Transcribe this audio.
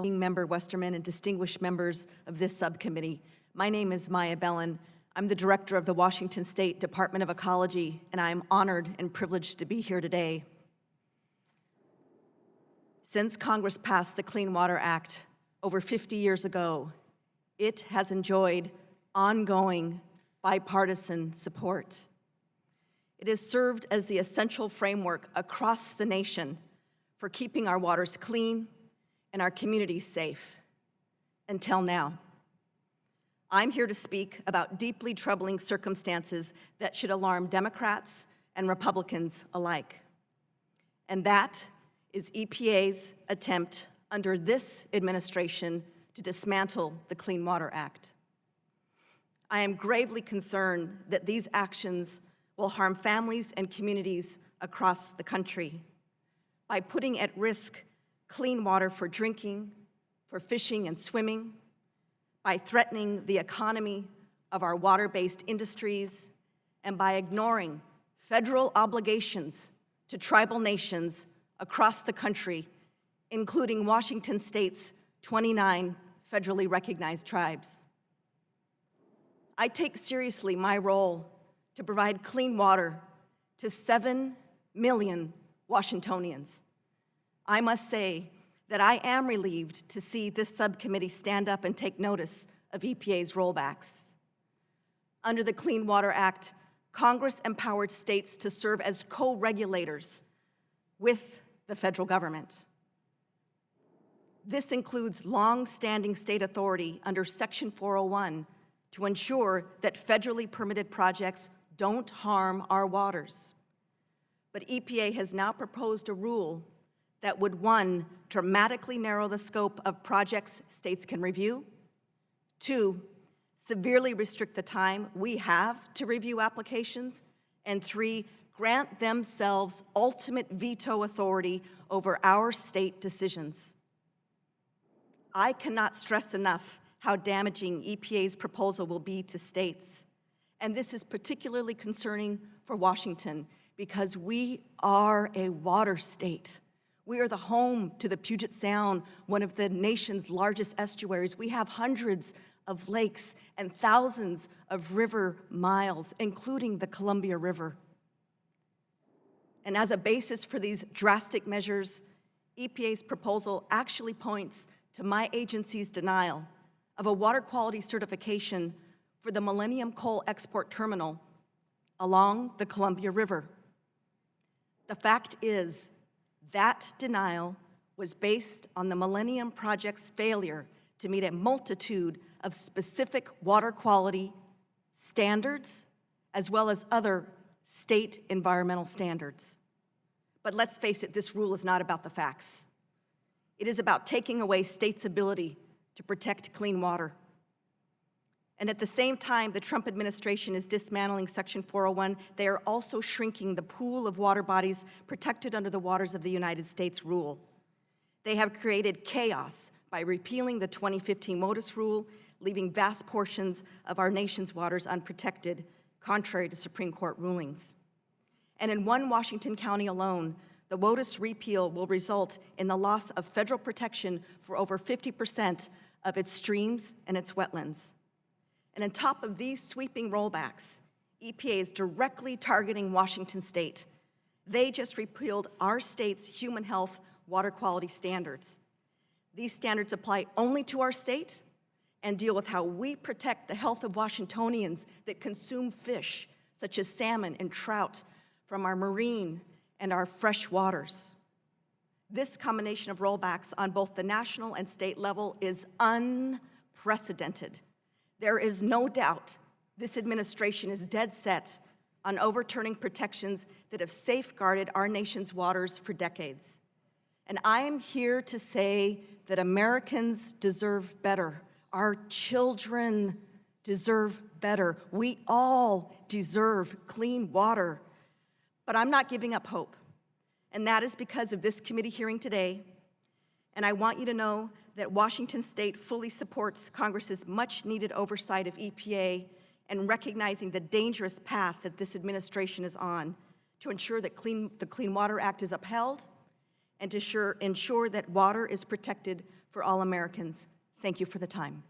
Member Westerman and distinguished members of this subcommittee. My name is Maia Bellon. I'm the director of the Washington State Department of Ecology, and I'm honored and privileged to be here today. Since Congress passed the Clean Water Act over 50 years ago, it has enjoyed ongoing bipartisan support. It has served as the essential framework across the nation for keeping our waters clean and our communities safe, until now. I'm here to speak about deeply troubling circumstances that should alarm Democrats and Republicans alike. And that is EPA's attempt under this administration to dismantle the Clean Water Act. I am gravely concerned that these actions will harm families and communities across the country by putting at risk clean water for drinking, for fishing and swimming, by threatening the economy of our water-based industries, and by ignoring federal obligations to tribal nations across the country, including Washington State's 29 federally recognized tribes. I take seriously my role to provide clean water to 7 million Washingtonians. I must say that I am relieved to see this subcommittee stand up and take notice of EPA's rollbacks. Under the Clean Water Act, Congress empowered states to serve as co-regulators with the federal government. This includes long-standing state authority under Section 401 to ensure that federally permitted projects don't harm our waters. But EPA has now proposed a rule that would, 1, dramatically narrow the scope of projects states can review, 2, severely restrict the time we have to review applications, and 3, grant themselves ultimate veto authority over our state decisions. I cannot stress enough how damaging EPA's proposal will be to states. And this is particularly concerning for Washington because we are a water state. We are the home to the Puget Sound, one of the nation's largest estuaries. We have hundreds of lakes and thousands of river miles, including the Columbia River. And as a basis for these drastic measures, EPA's proposal actually points to my agency's denial of a water quality certification for the Millennium Coal Export Terminal along the Columbia River. The fact is, that denial was based on the Millennium Project's failure to meet a multitude of specific water quality standards, as well as other state environmental standards. But let's face it, this rule is not about the facts. It is about taking away states' ability to protect clean water. And at the same time the Trump administration is dismantling Section 401, they are also shrinking the pool of water bodies protected under the Waters of the United States rule. They have created chaos by repealing the 2015 WOTUS rule, leaving vast portions of our nation's waters unprotected, contrary to Supreme Court rulings. And in one Washington county alone, the WOTUS repeal will result in the loss of federal protection for over 50% of its streams and its wetlands. And on top of these sweeping rollbacks, EPA is directly targeting Washington State. They just repealed our state's human health water quality standards. These standards apply only to our state and deal with how we protect the health of Washingtonians that consume fish, such as salmon and trout, from our marine and our fresh waters. This combination of rollbacks on both the national and state level is unprecedented. There is no doubt this administration is dead set on overturning protections that have safeguarded our nation's waters for decades. And I am here to say that Americans deserve better. Our children deserve better. We all deserve clean water. But I'm not giving up hope. And that is because of this committee hearing today. And I want you to know that Washington State fully supports Congress's much-needed oversight of EPA and recognizing the dangerous path that this administration is on to ensure that the Clean Water Act is upheld and to ensure that water is protected for all Americans. Thank you for the time.